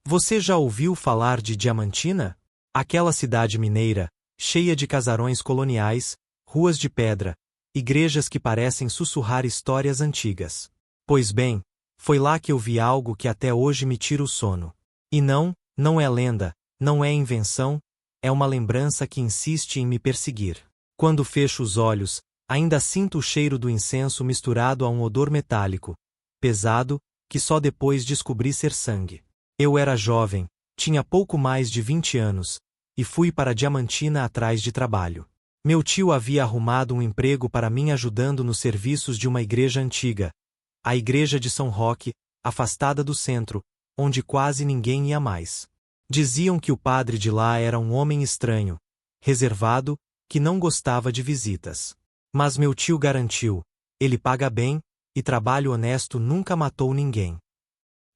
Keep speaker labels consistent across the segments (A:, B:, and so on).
A: Você já ouviu falar de Diamantina? Aquela cidade mineira, cheia de casarões coloniais, ruas de pedra, igrejas que parecem sussurrar histórias antigas. Pois bem, foi lá que eu vi algo que até hoje me tira o sono. E não é lenda, não é invenção, é uma lembrança que insiste em me perseguir. Quando fecho os olhos, ainda sinto o cheiro do incenso misturado a um odor metálico, pesado, que só depois descobri ser sangue. Eu era jovem, tinha pouco mais de 20 anos, e fui para Diamantina atrás de trabalho. Meu tio havia arrumado um emprego para mim ajudando nos serviços de uma igreja antiga, a igreja de São Roque, afastada do centro, onde quase ninguém ia mais. Diziam que o padre de lá era um homem estranho, reservado, que não gostava de visitas. Mas meu tio garantiu, ele paga bem, e trabalho honesto nunca matou ninguém.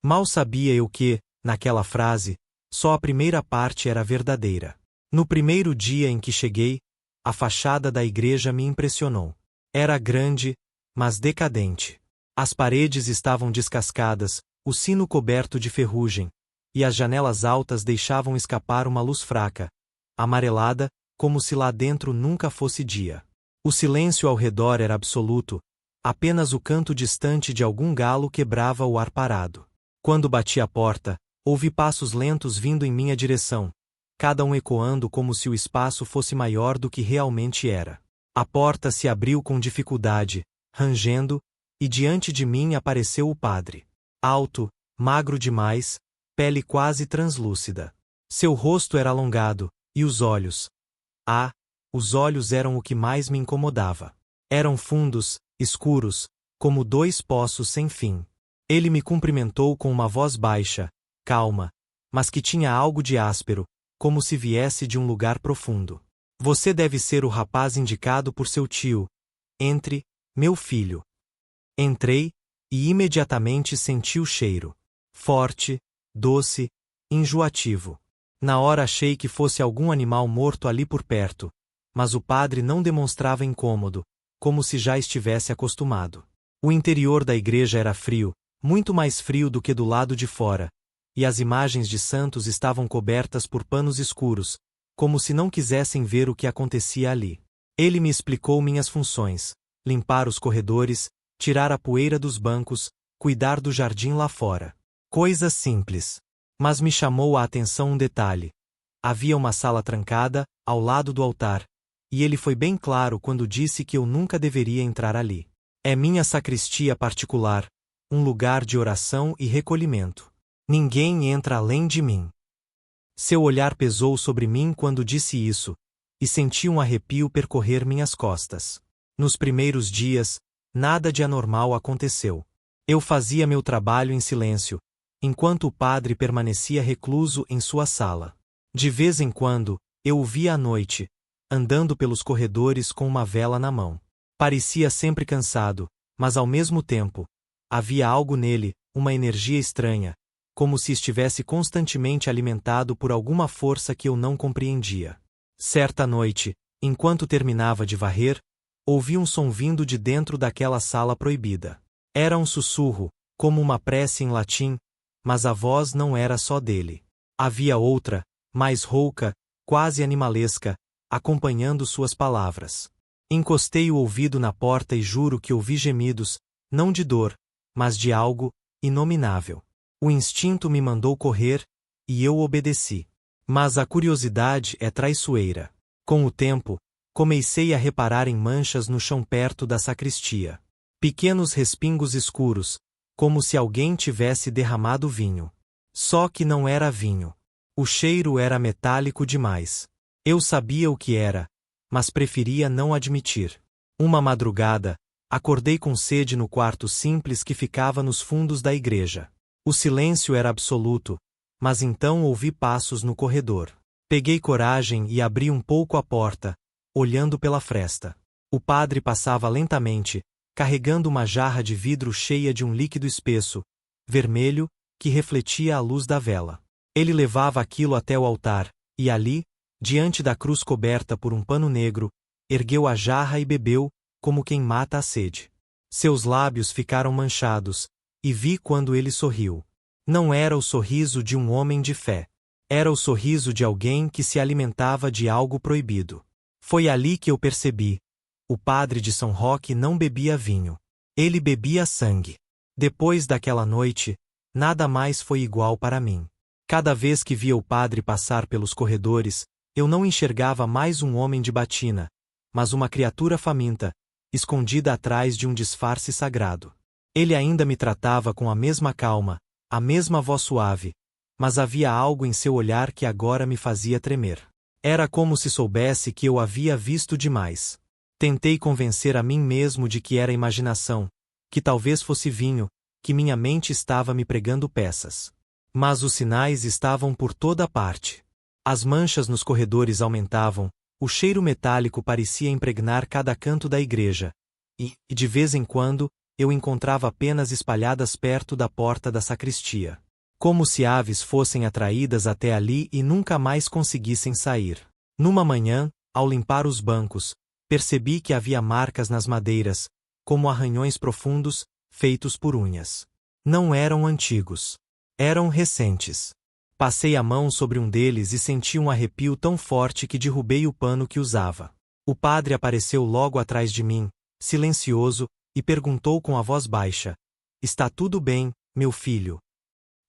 A: Mal sabia eu que, naquela frase, só a primeira parte era verdadeira. No primeiro dia em que cheguei, a fachada da igreja me impressionou. Era grande, mas decadente. As paredes estavam descascadas, o sino coberto de ferrugem, e as janelas altas deixavam escapar uma luz fraca, amarelada, como se lá dentro nunca fosse dia. O silêncio ao redor era absoluto, apenas o canto distante de algum galo quebrava o ar parado. Quando bati a porta, ouvi passos lentos vindo em minha direção, cada um ecoando como se o espaço fosse maior do que realmente era. A porta se abriu com dificuldade, rangendo, e diante de mim apareceu o padre. Alto, magro demais, pele quase translúcida. Seu rosto era alongado, e os olhos. Os olhos eram o que mais me incomodava. Eram fundos, escuros, como dois poços sem fim. Ele me cumprimentou com uma voz baixa, calma, mas que tinha algo de áspero, como se viesse de um lugar profundo. Você deve ser o rapaz indicado por seu tio. Entre, meu filho. Entrei, e imediatamente senti o cheiro. Forte, doce, enjoativo. Na hora achei que fosse algum animal morto ali por perto, mas o padre não demonstrava incômodo, como se já estivesse acostumado. O interior da igreja era frio, muito mais frio do que do lado de fora, e as imagens de santos estavam cobertas por panos escuros, como se não quisessem ver o que acontecia ali. Ele me explicou minhas funções: limpar os corredores, tirar a poeira dos bancos, cuidar do jardim lá fora. Coisas simples. Mas me chamou a atenção um detalhe. Havia uma sala trancada, ao lado do altar, e ele foi bem claro quando disse que eu nunca deveria entrar ali. É minha sacristia particular, um lugar de oração e recolhimento. Ninguém entra além de mim. Seu olhar pesou sobre mim quando disse isso, e senti um arrepio percorrer minhas costas. Nos primeiros dias, nada de anormal aconteceu. Eu fazia meu trabalho em silêncio, enquanto o padre permanecia recluso em sua sala. De vez em quando, eu o via à noite, andando pelos corredores com uma vela na mão. Parecia sempre cansado, mas ao mesmo tempo, havia algo nele, uma energia estranha, como se estivesse constantemente alimentado por alguma força que eu não compreendia. Certa noite, enquanto terminava de varrer, ouvi um som vindo de dentro daquela sala proibida. Era um sussurro, como uma prece em latim, mas a voz não era só dele. Havia outra, mais rouca, quase animalesca, acompanhando suas palavras. Encostei o ouvido na porta e juro que ouvi gemidos, não de dor, mas de algo inominável. O instinto me mandou correr, e eu obedeci. Mas a curiosidade é traiçoeira. Com o tempo, comecei a reparar em manchas no chão perto da sacristia. Pequenos respingos escuros, como se alguém tivesse derramado vinho. Só que não era vinho. O cheiro era metálico demais. Eu sabia o que era, mas preferia não admitir. Uma madrugada, acordei com sede no quarto simples que ficava nos fundos da igreja. O silêncio era absoluto, mas então ouvi passos no corredor. Peguei coragem e abri um pouco a porta, olhando pela fresta. O padre passava lentamente, carregando uma jarra de vidro cheia de um líquido espesso, vermelho, que refletia a luz da vela. Ele levava aquilo até o altar, e ali, diante da cruz coberta por um pano negro, ergueu a jarra e bebeu, como quem mata a sede. Seus lábios ficaram manchados, e vi quando ele sorriu. Não era o sorriso de um homem de fé. Era o sorriso de alguém que se alimentava de algo proibido. Foi ali que eu percebi. O padre de São Roque não bebia vinho. Ele bebia sangue. Depois daquela noite, nada mais foi igual para mim. Cada vez que via o padre passar pelos corredores, eu não enxergava mais um homem de batina, mas uma criatura faminta, escondida atrás de um disfarce sagrado. Ele ainda me tratava com a mesma calma, a mesma voz suave, mas havia algo em seu olhar que agora me fazia tremer. Era como se soubesse que eu havia visto demais. Tentei convencer a mim mesmo de que era imaginação, que talvez fosse vinho, que minha mente estava me pregando peças. Mas os sinais estavam por toda parte. As manchas nos corredores aumentavam, o cheiro metálico parecia impregnar cada canto da igreja, e, de vez em quando, eu encontrava penas espalhadas perto da porta da sacristia. Como se aves fossem atraídas até ali e nunca mais conseguissem sair. Numa manhã, ao limpar os bancos, percebi que havia marcas nas madeiras, como arranhões profundos, feitos por unhas. Não eram antigos. Eram recentes. Passei a mão sobre um deles e senti um arrepio tão forte que derrubei o pano que usava. O padre apareceu logo atrás de mim, silencioso, e perguntou com a voz baixa: "Está tudo bem, meu filho?"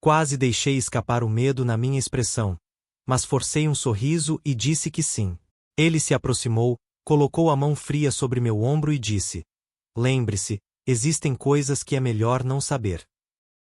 A: Quase deixei escapar o medo na minha expressão, mas forcei um sorriso e disse que sim. Ele se aproximou, colocou a mão fria sobre meu ombro e disse: "Lembre-se, existem coisas que é melhor não saber."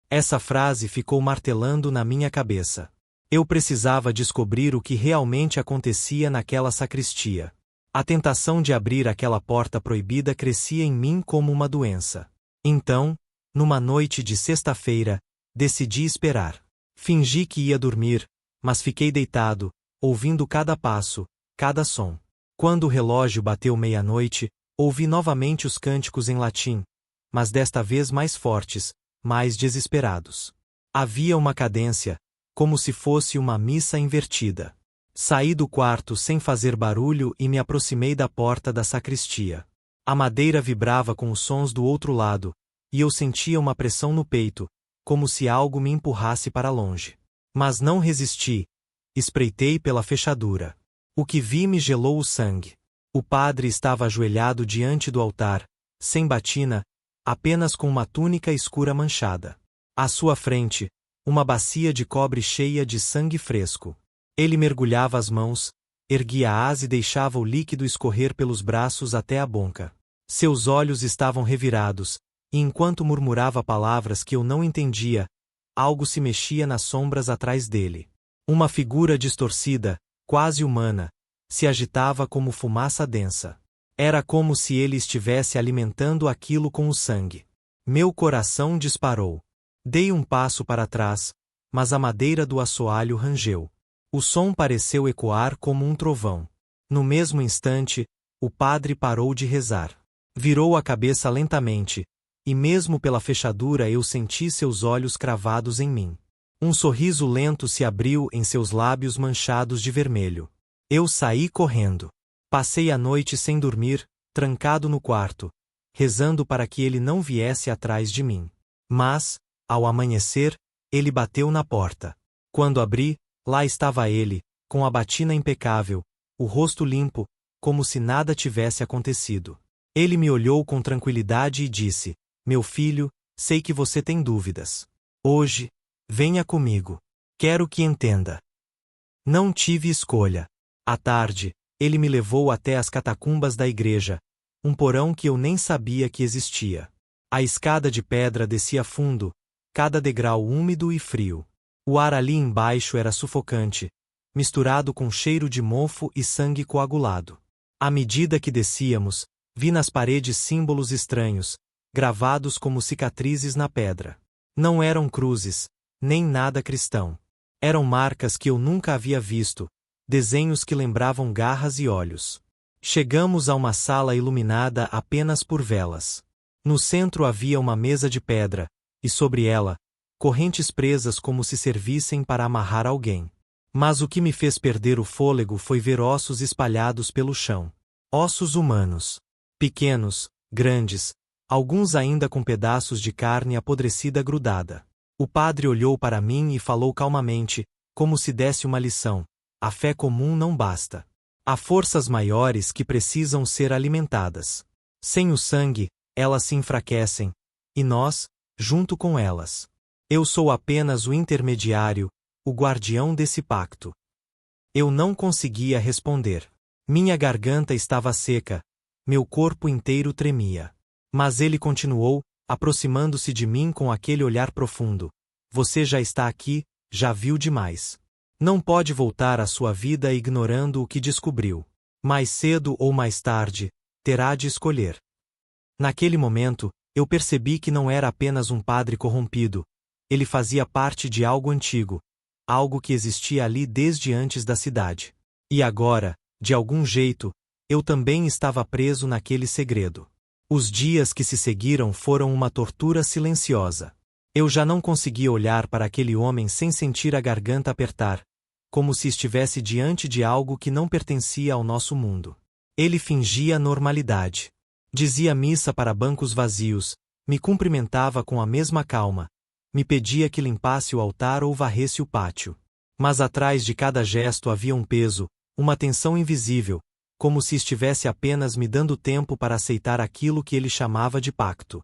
A: Essa frase ficou martelando na minha cabeça. Eu precisava descobrir o que realmente acontecia naquela sacristia. A tentação de abrir aquela porta proibida crescia em mim como uma doença. Então, numa noite de sexta-feira, decidi esperar. Fingi que ia dormir, mas fiquei deitado, ouvindo cada passo, cada som. Quando o relógio bateu meia-noite, ouvi novamente os cânticos em latim, mas desta vez mais fortes, mais desesperados. Havia uma cadência, como se fosse uma missa invertida. Saí do quarto sem fazer barulho e me aproximei da porta da sacristia. A madeira vibrava com os sons do outro lado, e eu sentia uma pressão no peito, como se algo me empurrasse para longe. Mas não resisti. Espreitei pela fechadura. O que vi me gelou o sangue. O padre estava ajoelhado diante do altar, sem batina, apenas com uma túnica escura manchada. À sua frente, uma bacia de cobre cheia de sangue fresco. Ele mergulhava as mãos, erguia-as e deixava o líquido escorrer pelos braços até a boca. Seus olhos estavam revirados, e enquanto murmurava palavras que eu não entendia, algo se mexia nas sombras atrás dele. Uma figura distorcida, quase humana, se agitava como fumaça densa. Era como se ele estivesse alimentando aquilo com o sangue. Meu coração disparou. Dei um passo para trás, mas a madeira do assoalho rangeu. O som pareceu ecoar como um trovão. No mesmo instante, o padre parou de rezar. Virou a cabeça lentamente, e mesmo pela fechadura eu senti seus olhos cravados em mim. Um sorriso lento se abriu em seus lábios manchados de vermelho. Eu saí correndo. Passei a noite sem dormir, trancado no quarto, rezando para que ele não viesse atrás de mim. Mas, ao amanhecer, ele bateu na porta. Quando abri, lá estava ele, com a batina impecável, o rosto limpo, como se nada tivesse acontecido. Ele me olhou com tranquilidade e disse: "Meu filho, sei que você tem dúvidas. Hoje, venha comigo. Quero que entenda." Não tive escolha. À tarde, ele me levou até as catacumbas da igreja, um porão que eu nem sabia que existia. A escada de pedra descia fundo, cada degrau úmido e frio. O ar ali embaixo era sufocante, misturado com cheiro de mofo e sangue coagulado. À medida que descíamos, vi nas paredes símbolos estranhos, gravados como cicatrizes na pedra. Não eram cruzes, nem nada cristão. Eram marcas que eu nunca havia visto, desenhos que lembravam garras e olhos. Chegamos a uma sala iluminada apenas por velas. No centro havia uma mesa de pedra, e sobre ela, correntes presas como se servissem para amarrar alguém. Mas o que me fez perder o fôlego foi ver ossos espalhados pelo chão. Ossos humanos. Pequenos, grandes, alguns ainda com pedaços de carne apodrecida grudada. O padre olhou para mim e falou calmamente, como se desse uma lição: a fé comum não basta. Há forças maiores que precisam ser alimentadas. Sem o sangue, elas se enfraquecem, e nós, junto com elas. Eu sou apenas o intermediário, o guardião desse pacto. Eu não conseguia responder. Minha garganta estava seca, meu corpo inteiro tremia. Mas ele continuou, aproximando-se de mim com aquele olhar profundo. Você já está aqui, já viu demais. Não pode voltar à sua vida ignorando o que descobriu. Mais cedo ou mais tarde, terá de escolher. Naquele momento, eu percebi que não era apenas um padre corrompido. Ele fazia parte de algo antigo, algo que existia ali desde antes da cidade. E agora, de algum jeito, eu também estava preso naquele segredo. Os dias que se seguiram foram uma tortura silenciosa. Eu já não conseguia olhar para aquele homem sem sentir a garganta apertar, como se estivesse diante de algo que não pertencia ao nosso mundo. Ele fingia normalidade. Dizia missa para bancos vazios, me cumprimentava com a mesma calma, me pedia que limpasse o altar ou varresse o pátio. Mas atrás de cada gesto havia um peso, uma tensão invisível, como se estivesse apenas me dando tempo para aceitar aquilo que ele chamava de pacto.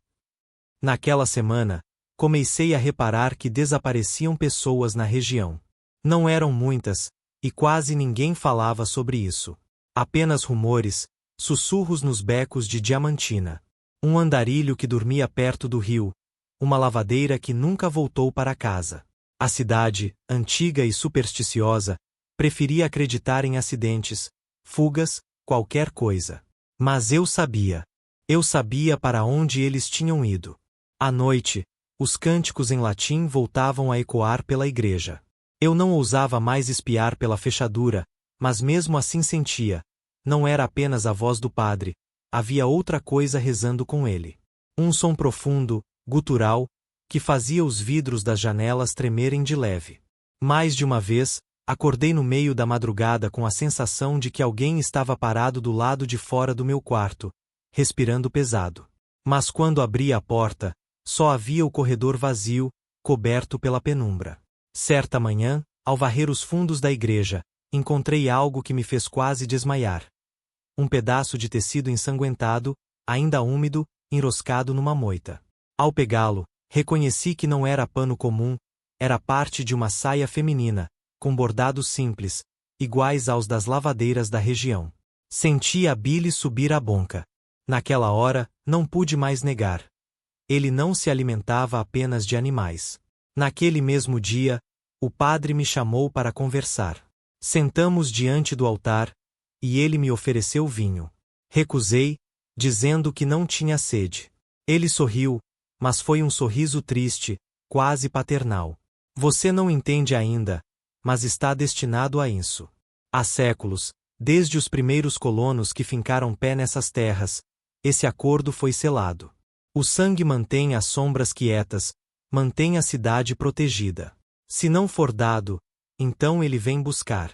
A: Naquela semana, comecei a reparar que desapareciam pessoas na região. Não eram muitas, e quase ninguém falava sobre isso. Apenas rumores, sussurros nos becos de Diamantina. Um andarilho que dormia perto do rio, uma lavadeira que nunca voltou para casa. A cidade, antiga e supersticiosa, preferia acreditar em acidentes, fugas, qualquer coisa. Mas eu sabia. Eu sabia para onde eles tinham ido. À noite, os cânticos em latim voltavam a ecoar pela igreja. Eu não ousava mais espiar pela fechadura, mas mesmo assim sentia. Não era apenas a voz do padre, havia outra coisa rezando com ele. Um som profundo, gutural, que fazia os vidros das janelas tremerem de leve. Mais de uma vez, acordei no meio da madrugada com a sensação de que alguém estava parado do lado de fora do meu quarto, respirando pesado. Mas quando abri a porta, só havia o corredor vazio, coberto pela penumbra. Certa manhã, ao varrer os fundos da igreja, encontrei algo que me fez quase desmaiar. Um pedaço de tecido ensanguentado, ainda úmido, enroscado numa moita. Ao pegá-lo, reconheci que não era pano comum, era parte de uma saia feminina, com bordados simples, iguais aos das lavadeiras da região. Senti a bile subir à boca. Naquela hora, não pude mais negar. Ele não se alimentava apenas de animais. Naquele mesmo dia, o padre me chamou para conversar. Sentamos diante do altar, e ele me ofereceu vinho. Recusei, dizendo que não tinha sede. Ele sorriu, mas foi um sorriso triste, quase paternal. Você não entende ainda, mas está destinado a isso. Há séculos, desde os primeiros colonos que fincaram pé nessas terras, esse acordo foi selado. O sangue mantém as sombras quietas, mantém a cidade protegida. Se não for dado, então ele vem buscar.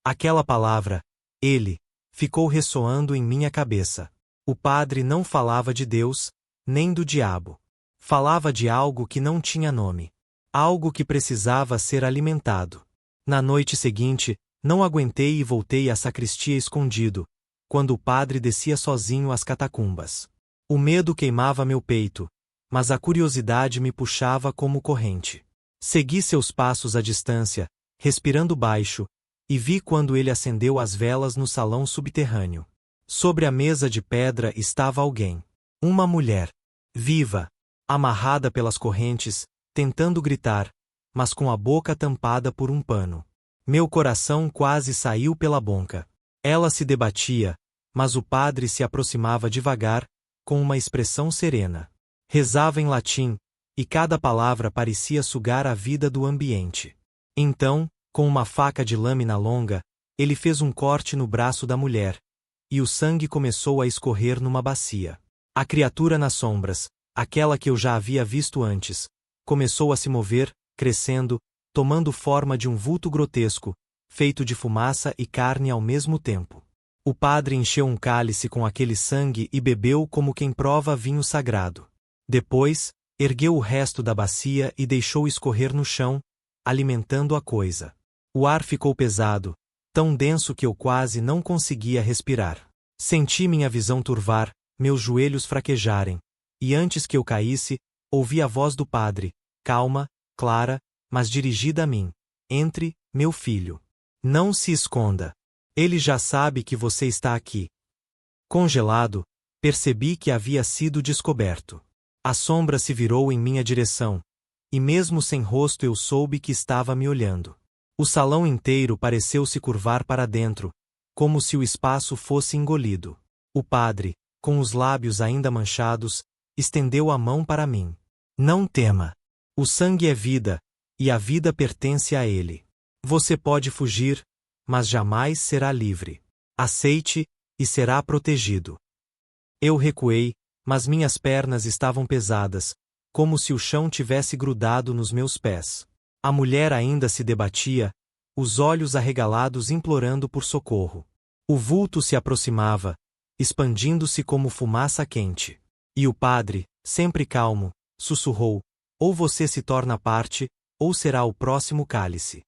A: Aquela palavra, ele, ficou ressoando em minha cabeça. O padre não falava de Deus, nem do diabo. Falava de algo que não tinha nome. Algo que precisava ser alimentado. Na noite seguinte, não aguentei e voltei à sacristia escondido, quando o padre descia sozinho às catacumbas. O medo queimava meu peito, mas a curiosidade me puxava como corrente. Segui seus passos à distância, respirando baixo, e vi quando ele acendeu as velas no salão subterrâneo. Sobre a mesa de pedra estava alguém. Uma mulher. Viva, amarrada pelas correntes, tentando gritar, mas com a boca tampada por um pano. Meu coração quase saiu pela boca. Ela se debatia, mas o padre se aproximava devagar, com uma expressão serena. Rezava em latim, e cada palavra parecia sugar a vida do ambiente. Então, com uma faca de lâmina longa, ele fez um corte no braço da mulher, e o sangue começou a escorrer numa bacia. A criatura nas sombras, aquela que eu já havia visto antes, começou a se mover, crescendo, tomando forma de um vulto grotesco, feito de fumaça e carne ao mesmo tempo. O padre encheu um cálice com aquele sangue e bebeu como quem prova vinho sagrado. Depois, Ergueu o resto da bacia e deixou escorrer no chão, alimentando a coisa. O ar ficou pesado, tão denso que eu quase não conseguia respirar. Senti minha visão turvar, meus joelhos fraquejarem, e antes que eu caísse, ouvi a voz do padre, calma, clara, mas dirigida a mim. Entre, meu filho. Não se esconda. Ele já sabe que você está aqui. Congelado, percebi que havia sido descoberto. A sombra se virou em minha direção, e mesmo sem rosto eu soube que estava me olhando. O salão inteiro pareceu se curvar para dentro, como se o espaço fosse engolido. O padre, com os lábios ainda manchados, estendeu a mão para mim. Não tema. O sangue é vida, e a vida pertence a ele. Você pode fugir, mas jamais será livre. Aceite, e será protegido. Eu recuei, mas minhas pernas estavam pesadas, como se o chão tivesse grudado nos meus pés. A mulher ainda se debatia, os olhos arregalados implorando por socorro. O vulto se aproximava, expandindo-se como fumaça quente. E o padre, sempre calmo, sussurrou: ou você se torna parte, ou será o próximo cálice.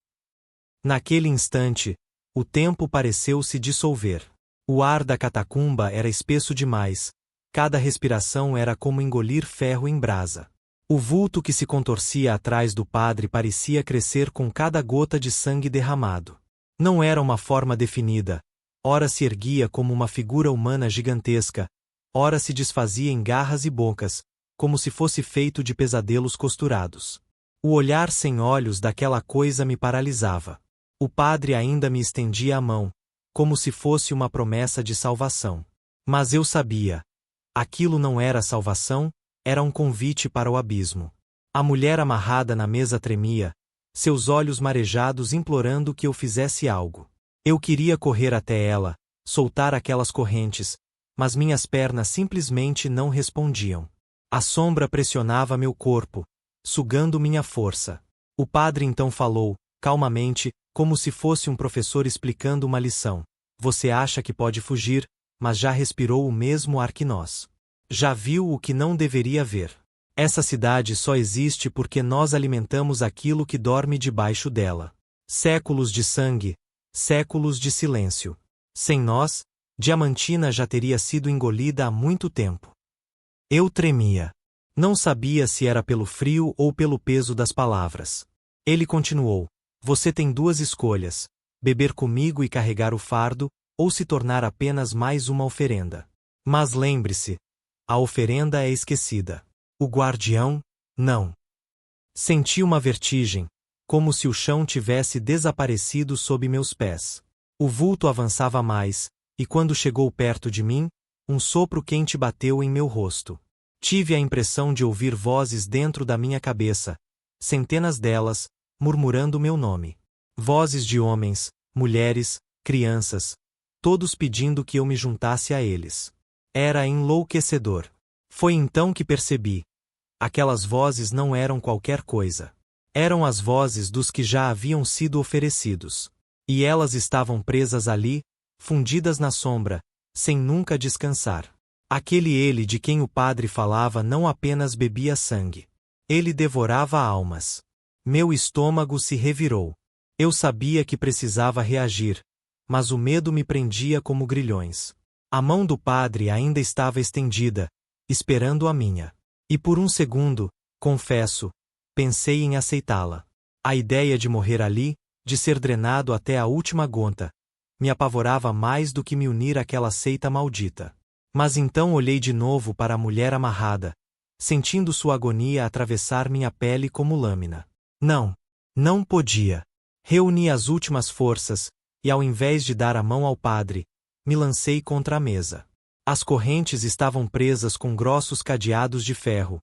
A: Naquele instante, o tempo pareceu se dissolver. O ar da catacumba era espesso demais, cada respiração era como engolir ferro em brasa. O vulto que se contorcia atrás do padre parecia crescer com cada gota de sangue derramado. Não era uma forma definida, ora se erguia como uma figura humana gigantesca, ora se desfazia em garras e bocas, como se fosse feito de pesadelos costurados. O olhar sem olhos daquela coisa me paralisava. O padre ainda me estendia a mão, como se fosse uma promessa de salvação. Mas eu sabia. Aquilo não era salvação, era um convite para o abismo. A mulher amarrada na mesa tremia, seus olhos marejados implorando que eu fizesse algo. Eu queria correr até ela, soltar aquelas correntes, mas minhas pernas simplesmente não respondiam. A sombra pressionava meu corpo, sugando minha força. O padre então falou, calmamente, como se fosse um professor explicando uma lição. Você acha que pode fugir, mas já respirou o mesmo ar que nós. Já viu o que não deveria ver. Essa cidade só existe porque nós alimentamos aquilo que dorme debaixo dela. Séculos de sangue, séculos de silêncio. Sem nós, Diamantina já teria sido engolida há muito tempo. Eu tremia. Não sabia se era pelo frio ou pelo peso das palavras. Ele continuou: você tem duas escolhas: beber comigo e carregar o fardo, ou se tornar apenas mais uma oferenda. Mas lembre-se, a oferenda é esquecida. O guardião, não. Senti uma vertigem, como se o chão tivesse desaparecido sob meus pés. O vulto avançava mais, e quando chegou perto de mim, um sopro quente bateu em meu rosto. Tive a impressão de ouvir vozes dentro da minha cabeça, centenas delas, murmurando meu nome. Vozes de homens, mulheres, crianças, todos pedindo que eu me juntasse a eles. Era enlouquecedor. Foi então que percebi. Aquelas vozes não eram qualquer coisa. Eram as vozes dos que já haviam sido oferecidos. E elas estavam presas ali, fundidas na sombra, sem nunca descansar. Aquele ele de quem o padre falava não apenas bebia sangue. Ele devorava almas. Meu estômago se revirou. Eu sabia que precisava reagir, mas o medo me prendia como grilhões. A mão do padre ainda estava estendida, esperando a minha. E por um segundo, confesso, pensei em aceitá-la. A ideia de morrer ali, de ser drenado até a última gota, me apavorava mais do que me unir àquela seita maldita. Mas então olhei de novo para a mulher amarrada, sentindo sua agonia atravessar minha pele como lâmina. Não, não podia. Reuni as últimas forças, e ao invés de dar a mão ao padre, me lancei contra a mesa. As correntes estavam presas com grossos cadeados de ferro,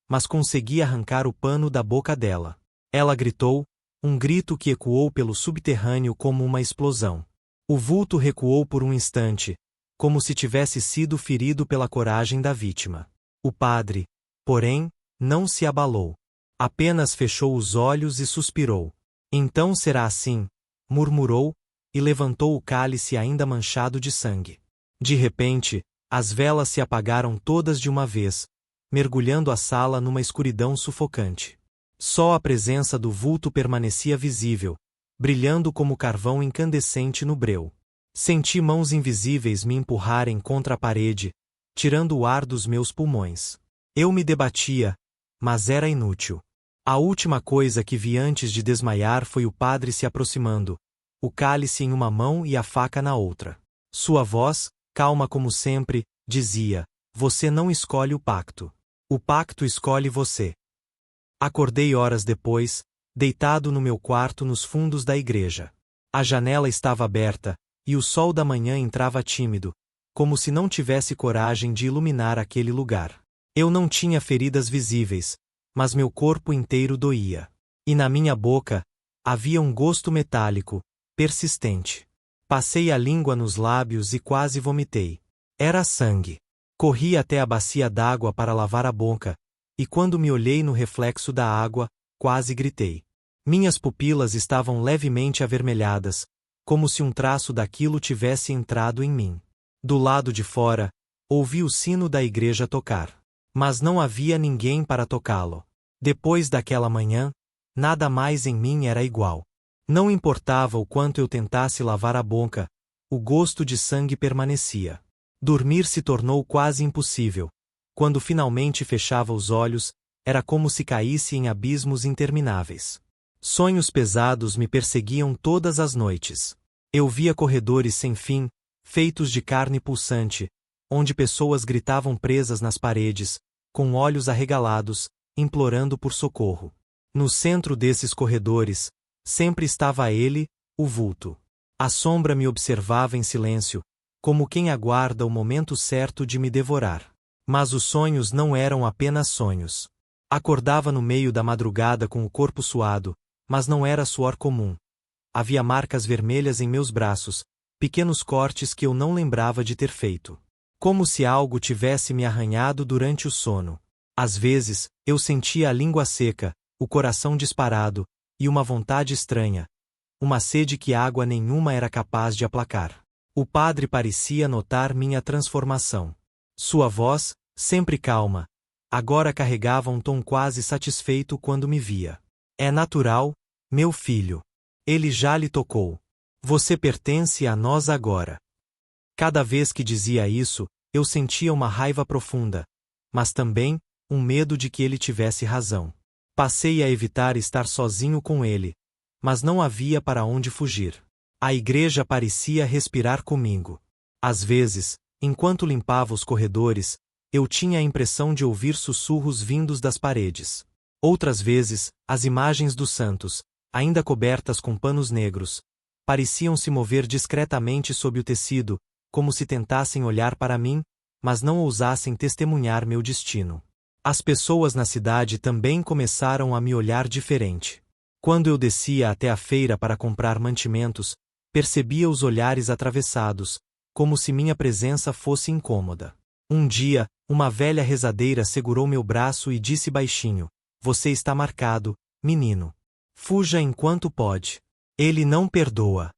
A: mas consegui arrancar o pano da boca dela. Ela gritou, um grito que ecoou pelo subterrâneo como uma explosão. O vulto recuou por um instante, como se tivesse sido ferido pela coragem da vítima. O padre, porém, não se abalou. Apenas fechou os olhos e suspirou. Então será assim, murmurou, e levantou o cálice ainda manchado de sangue. De repente, as velas se apagaram todas de uma vez, mergulhando a sala numa escuridão sufocante. Só a presença do vulto permanecia visível, brilhando como carvão incandescente no breu. Senti mãos invisíveis me empurrarem contra a parede, tirando o ar dos meus pulmões. Eu me debatia, mas era inútil. A última coisa que vi antes de desmaiar foi o padre se aproximando, o cálice em uma mão e a faca na outra. Sua voz, calma como sempre, dizia: "Você não escolhe o pacto. O pacto escolhe você." Acordei horas depois, deitado no meu quarto nos fundos da igreja. A janela estava aberta, e o sol da manhã entrava tímido, como se não tivesse coragem de iluminar aquele lugar. Eu não tinha feridas visíveis, mas meu corpo inteiro doía. E na minha boca, havia um gosto metálico, persistente. Passei a língua nos lábios e quase vomitei. Era sangue. Corri até a bacia d'água para lavar a boca, e quando me olhei no reflexo da água, quase gritei. Minhas pupilas estavam levemente avermelhadas, como se um traço daquilo tivesse entrado em mim. Do lado de fora, ouvi o sino da igreja tocar. Mas não havia ninguém para tocá-lo. Depois daquela manhã, nada mais em mim era igual. Não importava o quanto eu tentasse lavar a boca, o gosto de sangue permanecia. Dormir se tornou quase impossível. Quando finalmente fechava os olhos, era como se caísse em abismos intermináveis. Sonhos pesados me perseguiam todas as noites. Eu via corredores sem fim, feitos de carne pulsante, onde pessoas gritavam presas nas paredes, com olhos arregalados, implorando por socorro. No centro desses corredores, sempre estava ele, o vulto. A sombra me observava em silêncio, como quem aguarda o momento certo de me devorar. Mas os sonhos não eram apenas sonhos. Acordava no meio da madrugada com o corpo suado, mas não era suor comum. Havia marcas vermelhas em meus braços, pequenos cortes que eu não lembrava de ter feito. Como se algo tivesse me arranhado durante o sono. Às vezes, eu sentia a língua seca, o coração disparado, e uma vontade estranha. Uma sede que água nenhuma era capaz de aplacar. O padre parecia notar minha transformação. Sua voz, sempre calma, agora carregava um tom quase satisfeito quando me via. "É natural, meu filho. Ele já lhe tocou. Você pertence a nós agora." Cada vez que dizia isso, eu sentia uma raiva profunda, mas também um medo de que ele tivesse razão. Passei a evitar estar sozinho com ele, mas não havia para onde fugir. A igreja parecia respirar comigo. Às vezes, enquanto limpava os corredores, eu tinha a impressão de ouvir sussurros vindos das paredes. Outras vezes, as imagens dos santos, ainda cobertas com panos negros, pareciam se mover discretamente sob o tecido, como se tentassem olhar para mim, mas não ousassem testemunhar meu destino. As pessoas na cidade também começaram a me olhar diferente. Quando eu descia até a feira para comprar mantimentos, percebia os olhares atravessados, como se minha presença fosse incômoda. Um dia, uma velha rezadeira segurou meu braço e disse baixinho: "Você está marcado, menino. Fuja enquanto pode. Ele não perdoa."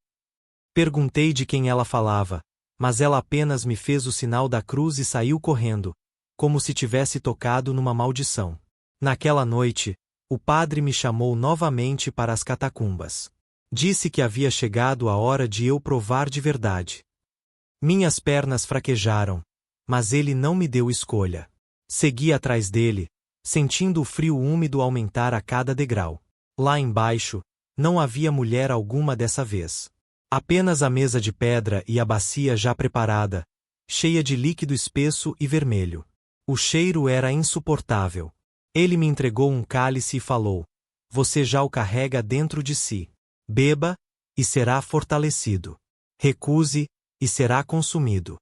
A: Perguntei de quem ela falava, mas ela apenas me fez o sinal da cruz e saiu correndo, como se tivesse tocado numa maldição. Naquela noite, o padre me chamou novamente para as catacumbas. Disse que havia chegado a hora de eu provar de verdade. Minhas pernas fraquejaram, mas ele não me deu escolha. Segui atrás dele, sentindo o frio úmido aumentar a cada degrau. Lá embaixo, não havia mulher alguma dessa vez. Apenas a mesa de pedra e a bacia já preparada, cheia de líquido espesso e vermelho. O cheiro era insuportável. Ele me entregou um cálice e falou: "Você já o carrega dentro de si. Beba, e será fortalecido. Recuse, e será consumido."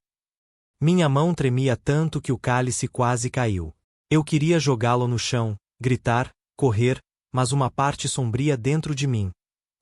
A: Minha mão tremia tanto que o cálice quase caiu. Eu queria jogá-lo no chão, gritar, correr, mas uma parte sombria dentro de mim,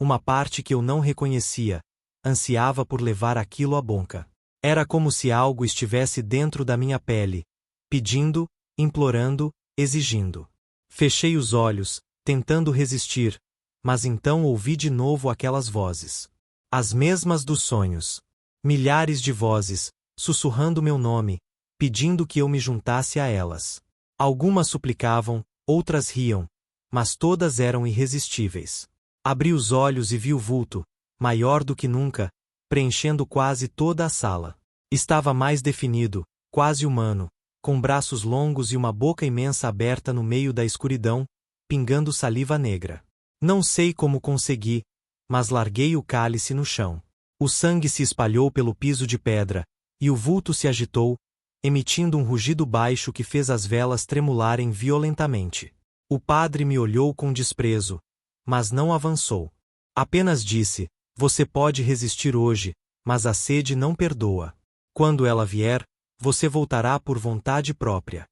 A: uma parte que eu não reconhecia, ansiava por levar aquilo à boca. Era como se algo estivesse dentro da minha pele, pedindo, implorando, exigindo. Fechei os olhos, tentando resistir, mas então ouvi de novo aquelas vozes. As mesmas dos sonhos. Milhares de vozes, sussurrando meu nome, pedindo que eu me juntasse a elas. Algumas suplicavam, outras riam, mas todas eram irresistíveis. Abri os olhos e vi o vulto, maior do que nunca, preenchendo quase toda a sala. Estava mais definido, quase humano, com braços longos e uma boca imensa aberta no meio da escuridão, pingando saliva negra. Não sei como consegui, mas larguei o cálice no chão. O sangue se espalhou pelo piso de pedra, e o vulto se agitou, emitindo um rugido baixo que fez as velas tremularem violentamente. O padre me olhou com desprezo, mas não avançou. Apenas disse: "Você pode resistir hoje, mas a sede não perdoa. Quando ela vier, você voltará por vontade própria."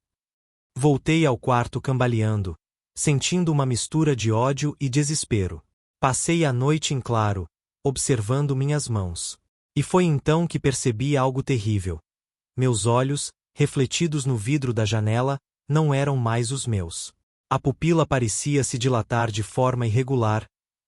A: Voltei ao quarto cambaleando, sentindo uma mistura de ódio e desespero. Passei a noite em claro, observando minhas mãos. E foi então que percebi algo terrível. Meus olhos, refletidos no vidro da janela, não eram mais os meus. A pupila parecia se dilatar de forma irregular,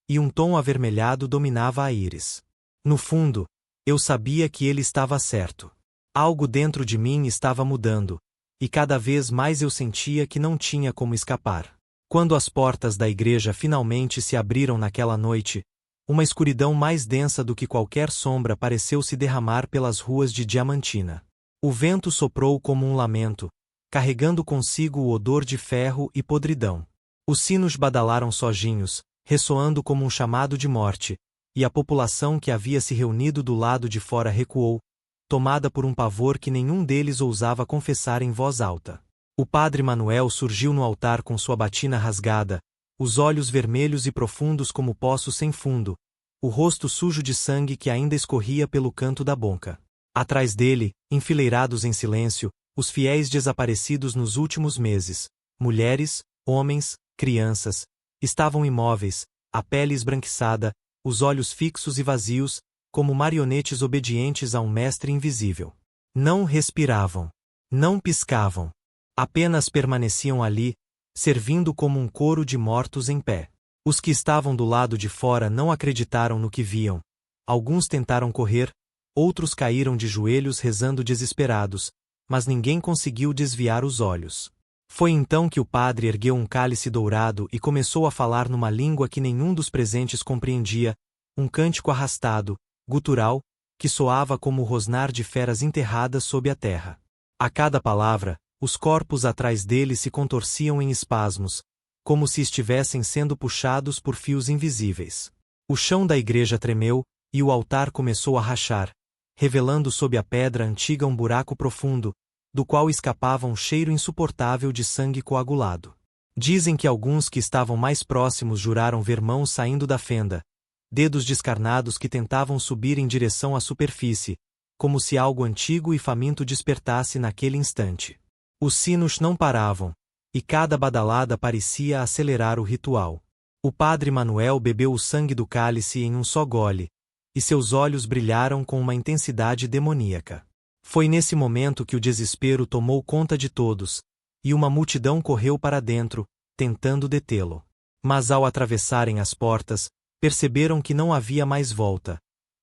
A: e um tom avermelhado dominava a íris. No fundo, eu sabia que ele estava certo. Algo dentro de mim estava mudando, e cada vez mais eu sentia que não tinha como escapar. Quando as portas da igreja finalmente se abriram naquela noite, uma escuridão mais densa do que qualquer sombra pareceu se derramar pelas ruas de Diamantina. O vento soprou como um lamento, carregando consigo o odor de ferro e podridão. Os sinos badalaram sozinhos, ressoando como um chamado de morte, e a população que havia se reunido do lado de fora recuou, tomada por um pavor que nenhum deles ousava confessar em voz alta. O padre Manuel surgiu no altar com sua batina rasgada, os olhos vermelhos e profundos como poços sem fundo, o rosto sujo de sangue que ainda escorria pelo canto da boca. Atrás dele, enfileirados em silêncio, os fiéis desaparecidos nos últimos meses, mulheres, homens, crianças, estavam imóveis, a pele esbranquiçada, os olhos fixos e vazios, como marionetes obedientes a um mestre invisível. Não respiravam. Não piscavam. Apenas permaneciam ali, servindo como um coro de mortos em pé. Os que estavam do lado de fora não acreditaram no que viam. Alguns tentaram correr, outros caíram de joelhos rezando desesperados, mas ninguém conseguiu desviar os olhos. Foi então que o padre ergueu um cálice dourado e começou a falar numa língua que nenhum dos presentes compreendia, um cântico arrastado, gutural, que soava como o rosnar de feras enterradas sob a terra. A cada palavra, os corpos atrás dele se contorciam em espasmos, como se estivessem sendo puxados por fios invisíveis. O chão da igreja tremeu, e o altar começou a rachar, revelando sob a pedra antiga um buraco profundo, do qual escapava um cheiro insuportável de sangue coagulado. Dizem que alguns que estavam mais próximos juraram ver mãos saindo da fenda, dedos descarnados que tentavam subir em direção à superfície, como se algo antigo e faminto despertasse naquele instante. Os sinos não paravam, e cada badalada parecia acelerar o ritual. O padre Manuel bebeu o sangue do cálice em um só gole, e seus olhos brilharam com uma intensidade demoníaca. Foi nesse momento que o desespero tomou conta de todos, e uma multidão correu para dentro, tentando detê-lo. Mas ao atravessarem as portas, perceberam que não havia mais volta.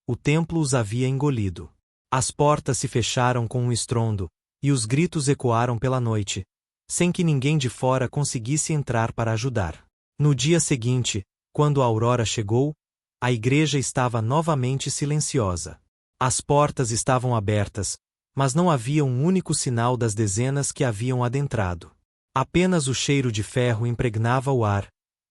A: O templo os havia engolido. As portas se fecharam com um estrondo, e os gritos ecoaram pela noite, sem que ninguém de fora conseguisse entrar para ajudar. No dia seguinte, quando a aurora chegou, a igreja estava novamente silenciosa. As portas estavam abertas, mas não havia um único sinal das dezenas que haviam adentrado. Apenas o cheiro de ferro impregnava o ar,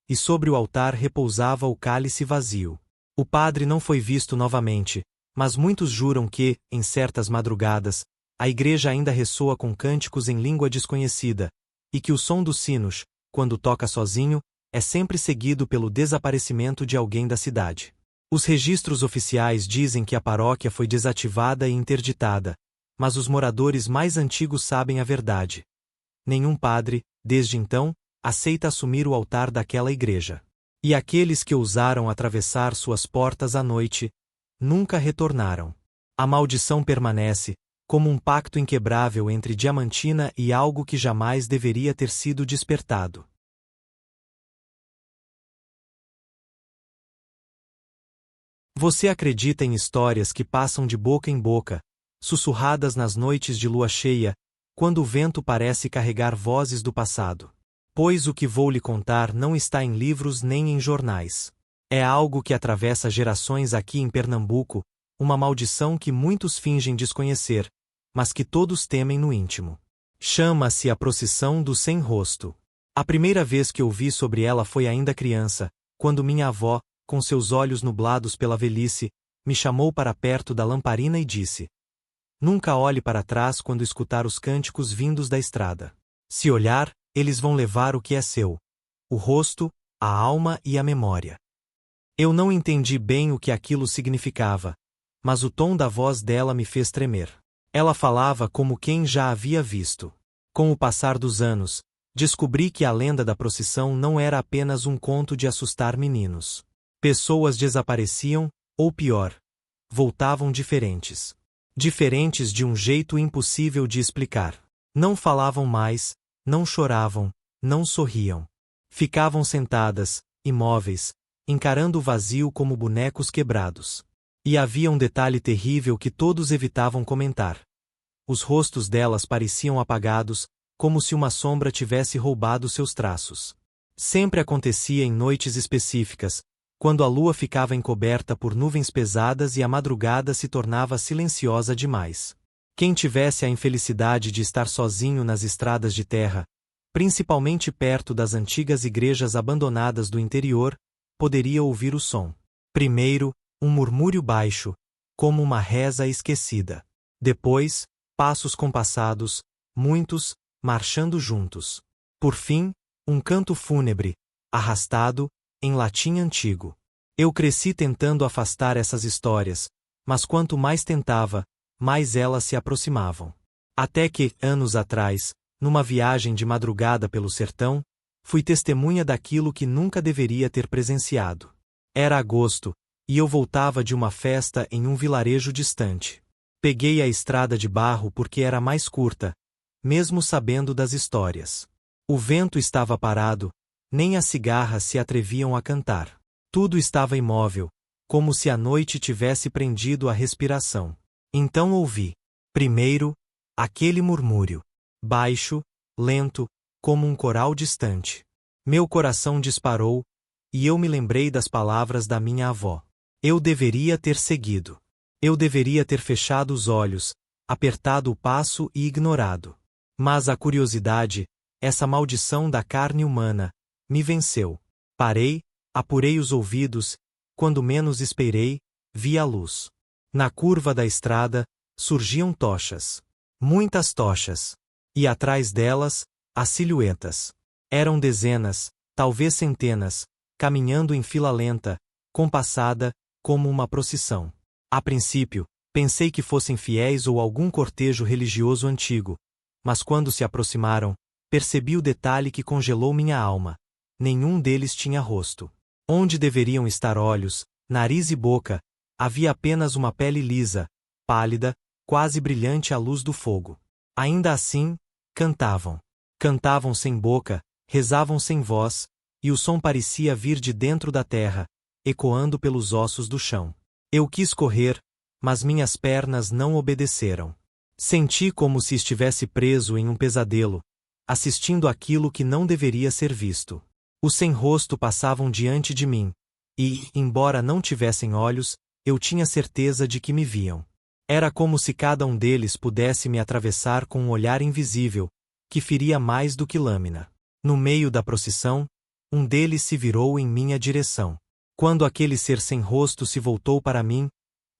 A: e sobre o altar repousava o cálice vazio. O padre não foi visto novamente, mas muitos juram que, em certas madrugadas, a igreja ainda ressoa com cânticos em língua desconhecida, e que o som dos sinos, quando toca sozinho, é sempre seguido pelo desaparecimento de alguém da cidade. Os registros oficiais dizem que a paróquia foi desativada e interditada, mas os moradores mais antigos sabem a verdade. Nenhum padre, desde então, aceita assumir o altar daquela igreja. E aqueles que ousaram atravessar suas portas à noite, nunca retornaram. A maldição permanece, como um pacto inquebrável entre Diamantina e algo que jamais deveria ter sido despertado. Você acredita em histórias que passam de boca em boca, sussurradas nas noites de lua cheia, quando o vento parece carregar vozes do passado. Pois o que vou lhe contar não está em livros nem em jornais. É algo que atravessa gerações aqui em Pernambuco, uma maldição que muitos fingem desconhecer, mas que todos temem no íntimo. Chama-se a procissão do Sem Rosto. A primeira vez que ouvi sobre ela foi ainda criança, quando minha avó, com seus olhos nublados pela velhice, me chamou para perto da lamparina e disse: "Nunca olhe para trás quando escutar os cânticos vindos da estrada. Se olhar, eles vão levar o que é seu: o rosto, a alma e a memória." Eu não entendi bem o que aquilo significava, mas o tom da voz dela me fez tremer. Ela falava como quem já havia visto. Com o passar dos anos, descobri que a lenda da procissão não era apenas um conto de assustar meninos. Pessoas desapareciam, ou pior, voltavam diferentes. Diferentes de um jeito impossível de explicar. Não falavam mais, não choravam, não sorriam. Ficavam sentadas, imóveis, encarando o vazio como bonecos quebrados. E havia um detalhe terrível que todos evitavam comentar. Os rostos delas pareciam apagados, como se uma sombra tivesse roubado seus traços. Sempre acontecia em noites específicas, quando a lua ficava encoberta por nuvens pesadas e a madrugada se tornava silenciosa demais. Quem tivesse a infelicidade de estar sozinho nas estradas de terra, principalmente perto das antigas igrejas abandonadas do interior, poderia ouvir o som. Primeiro, um murmúrio baixo, como uma reza esquecida. Depois, passos compassados, muitos, marchando juntos. Por fim, um canto fúnebre, arrastado, em latim antigo. Eu cresci tentando afastar essas histórias, mas quanto mais tentava, mais elas se aproximavam. Até que, anos atrás, numa viagem de madrugada pelo sertão, fui testemunha daquilo que nunca deveria ter presenciado. Era agosto, e eu voltava de uma festa em um vilarejo distante. Peguei a estrada de barro porque era mais curta, mesmo sabendo das histórias. O vento estava parado, nem as cigarras se atreviam a cantar. Tudo estava imóvel, como se a noite tivesse prendido a respiração. Então ouvi, primeiro, aquele murmúrio, baixo, lento, como um coral distante. Meu coração disparou, e eu me lembrei das palavras da minha avó. Eu deveria ter seguido. Eu deveria ter fechado os olhos, apertado o passo e ignorado. Mas a curiosidade, essa maldição da carne humana, me venceu. Parei, apurei os ouvidos, quando menos esperei, vi a luz. Na curva da estrada, surgiam tochas. Muitas tochas. E atrás delas, as silhuetas. Eram dezenas, talvez centenas, caminhando em fila lenta, compassada, como uma procissão. A princípio, pensei que fossem fiéis ou algum cortejo religioso antigo, mas quando se aproximaram, percebi o detalhe que congelou minha alma. Nenhum deles tinha rosto. Onde deveriam estar olhos, nariz e boca, havia apenas uma pele lisa, pálida, quase brilhante à luz do fogo. Ainda assim, cantavam. Cantavam sem boca, rezavam sem voz, e o som parecia vir de dentro da terra, ecoando pelos ossos do chão. Eu quis correr, mas minhas pernas não obedeceram. Senti como se estivesse preso em um pesadelo, assistindo àquilo que não deveria ser visto. Os sem rosto passavam diante de mim, e, embora não tivessem olhos, eu tinha certeza de que me viam. Era como se cada um deles pudesse me atravessar com um olhar invisível, que feria mais do que lâmina. No meio da procissão, um deles se virou em minha direção. Quando aquele ser sem rosto se voltou para mim,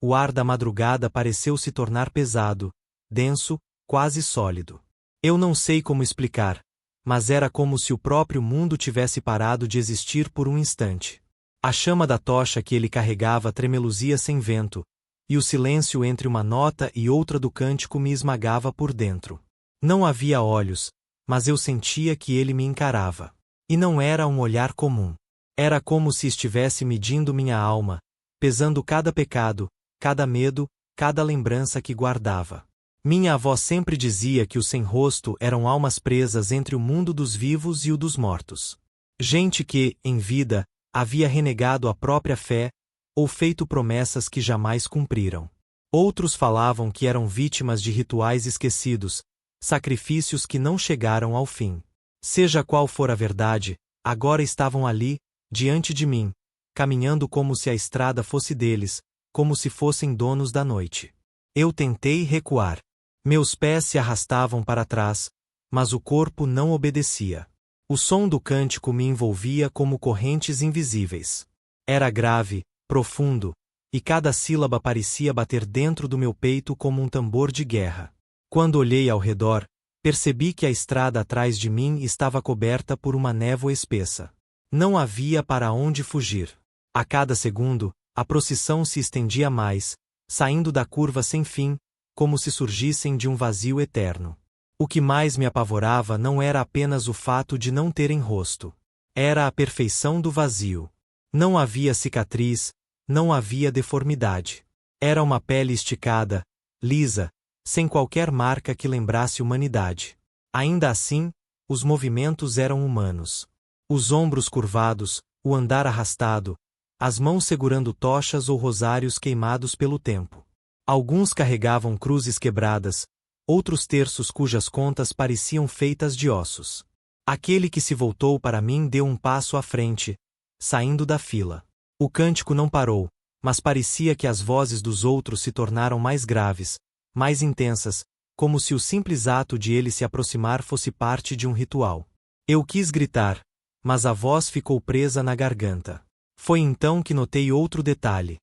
A: o ar da madrugada pareceu se tornar pesado, denso, quase sólido. Eu não sei como explicar, mas era como se o próprio mundo tivesse parado de existir por um instante. A chama da tocha que ele carregava tremeluzia sem vento, e o silêncio entre uma nota e outra do cântico me esmagava por dentro. Não havia olhos, mas eu sentia que ele me encarava. E não era um olhar comum. Era como se estivesse medindo minha alma, pesando cada pecado, cada medo, cada lembrança que guardava. Minha avó sempre dizia que os sem rosto eram almas presas entre o mundo dos vivos e o dos mortos. Gente que, em vida, havia renegado a própria fé, ou feito promessas que jamais cumpriram. Outros falavam que eram vítimas de rituais esquecidos, sacrifícios que não chegaram ao fim. Seja qual for a verdade, agora estavam ali, diante de mim, caminhando como se a estrada fosse deles, como se fossem donos da noite. Eu tentei recuar. Meus pés se arrastavam para trás, mas o corpo não obedecia. O som do cântico me envolvia como correntes invisíveis. Era grave, profundo, e cada sílaba parecia bater dentro do meu peito como um tambor de guerra. Quando olhei ao redor, percebi que a estrada atrás de mim estava coberta por uma névoa espessa. Não havia para onde fugir. A cada segundo, a procissão se estendia mais, saindo da curva sem fim, como se surgissem de um vazio eterno. O que mais me apavorava não era apenas o fato de não terem rosto. Era a perfeição do vazio. Não havia cicatriz, não havia deformidade. Era uma pele esticada, lisa, sem qualquer marca que lembrasse humanidade. Ainda assim, os movimentos eram humanos. Os ombros curvados, o andar arrastado, as mãos segurando tochas ou rosários queimados pelo tempo. Alguns carregavam cruzes quebradas, outros terços cujas contas pareciam feitas de ossos. Aquele que se voltou para mim deu um passo à frente, saindo da fila. O cântico não parou, mas parecia que as vozes dos outros se tornaram mais graves, mais intensas, como se o simples ato de ele se aproximar fosse parte de um ritual. Eu quis gritar, mas a voz ficou presa na garganta. Foi então que notei outro detalhe.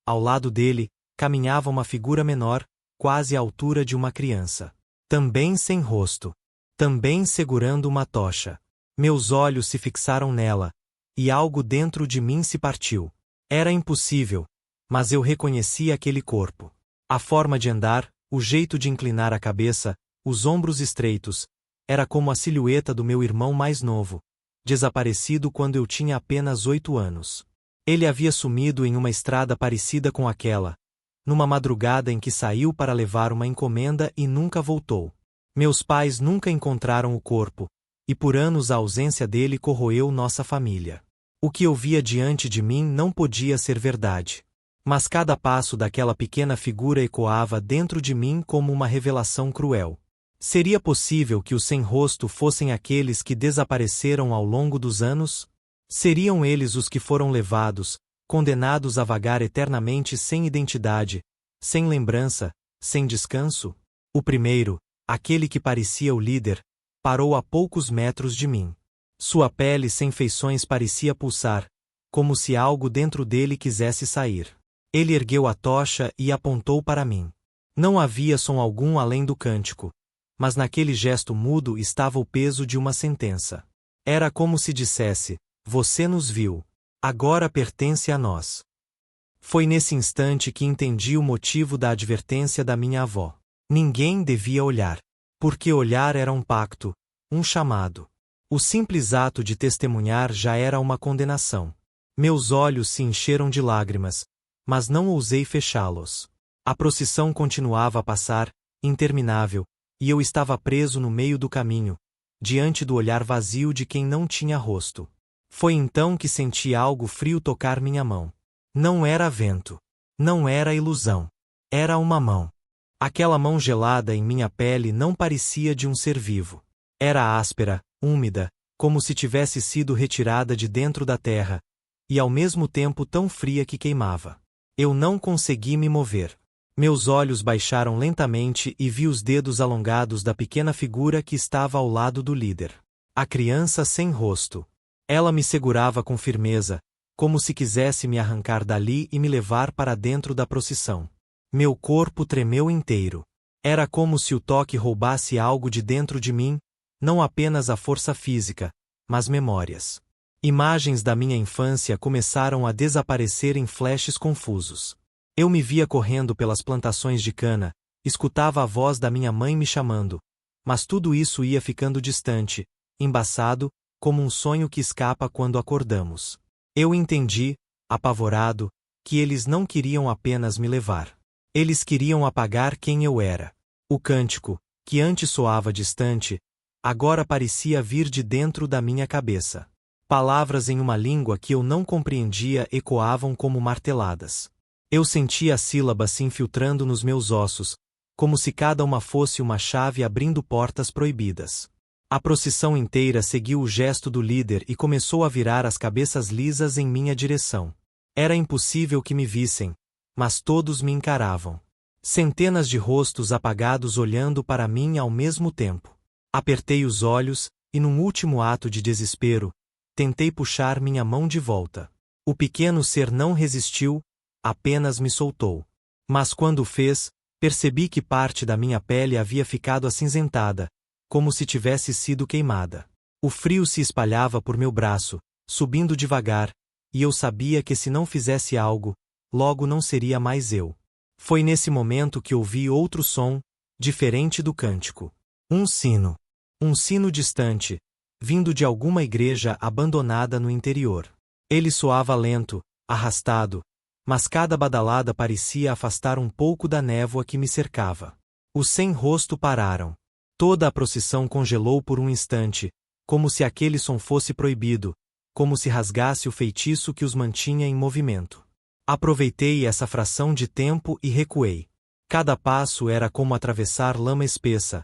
A: Ao lado dele, caminhava uma figura menor, quase à altura de uma criança. Também sem rosto. Também segurando uma tocha. Meus olhos se fixaram nela, e algo dentro de mim se partiu. Era impossível, mas eu reconheci aquele corpo. A forma de andar, o jeito de inclinar a cabeça, os ombros estreitos, era como a silhueta do meu irmão mais novo, desaparecido quando eu tinha apenas 8 anos. Ele havia sumido em uma estrada parecida com aquela, numa madrugada em que saiu para levar uma encomenda e nunca voltou. Meus pais nunca encontraram o corpo, e por anos a ausência dele corroeu nossa família. O que eu via diante de mim não podia ser verdade. Mas cada passo daquela pequena figura ecoava dentro de mim como uma revelação cruel. Seria possível que os sem rosto fossem aqueles que desapareceram ao longo dos anos? Seriam eles os que foram levados, condenados a vagar eternamente sem identidade, sem lembrança, sem descanso? O primeiro, aquele que parecia o líder, parou a poucos metros de mim. Sua pele sem feições parecia pulsar, como se algo dentro dele quisesse sair. Ele ergueu a tocha e apontou para mim. Não havia som algum além do cântico, mas naquele gesto mudo estava o peso de uma sentença. Era como se dissesse: você nos viu. Agora pertence a nós. Foi nesse instante que entendi o motivo da advertência da minha avó. Ninguém devia olhar. Porque olhar era um pacto, um chamado. O simples ato de testemunhar já era uma condenação. Meus olhos se encheram de lágrimas, mas não ousei fechá-los. A procissão continuava a passar, interminável, e eu estava preso no meio do caminho, diante do olhar vazio de quem não tinha rosto. Foi então que senti algo frio tocar minha mão. Não era vento. Não era ilusão. Era uma mão. Aquela mão gelada em minha pele não parecia de um ser vivo. Era áspera, úmida, como se tivesse sido retirada de dentro da terra, e ao mesmo tempo tão fria que queimava. Eu não consegui me mover. Meus olhos baixaram lentamente e vi os dedos alongados da pequena figura que estava ao lado do líder. A criança sem rosto. Ela me segurava com firmeza, como se quisesse me arrancar dali e me levar para dentro da procissão. Meu corpo tremeu inteiro. Era como se o toque roubasse algo de dentro de mim, não apenas a força física, mas memórias. Imagens da minha infância começaram a desaparecer em flashes confusos. Eu me via correndo pelas plantações de cana, escutava a voz da minha mãe me chamando, mas tudo isso ia ficando distante, embaçado, como um sonho que escapa quando acordamos. Eu entendi, apavorado, que eles não queriam apenas me levar. Eles queriam apagar quem eu era. O cântico, que antes soava distante, agora parecia vir de dentro da minha cabeça. Palavras em uma língua que eu não compreendia ecoavam como marteladas. Eu sentia as sílabas se infiltrando nos meus ossos, como se cada uma fosse uma chave abrindo portas proibidas. A procissão inteira seguiu o gesto do líder e começou a virar as cabeças lisas em minha direção. Era impossível que me vissem, mas todos me encaravam. Centenas de rostos apagados olhando para mim ao mesmo tempo. Apertei os olhos, e num último ato de desespero, tentei puxar minha mão de volta. O pequeno ser não resistiu, apenas me soltou. Mas quando o fez, percebi que parte da minha pele havia ficado acinzentada, como se tivesse sido queimada. O frio se espalhava por meu braço, subindo devagar, e eu sabia que se não fizesse algo, logo não seria mais eu. Foi nesse momento que ouvi outro som, diferente do cântico. Um sino. Um sino distante, vindo de alguma igreja abandonada no interior. Ele soava lento, arrastado, mas cada badalada parecia afastar um pouco da névoa que me cercava. Os sem rosto pararam. Toda a procissão congelou por um instante, como se aquele som fosse proibido, como se rasgasse o feitiço que os mantinha em movimento. Aproveitei essa fração de tempo e recuei. Cada passo era como atravessar lama espessa,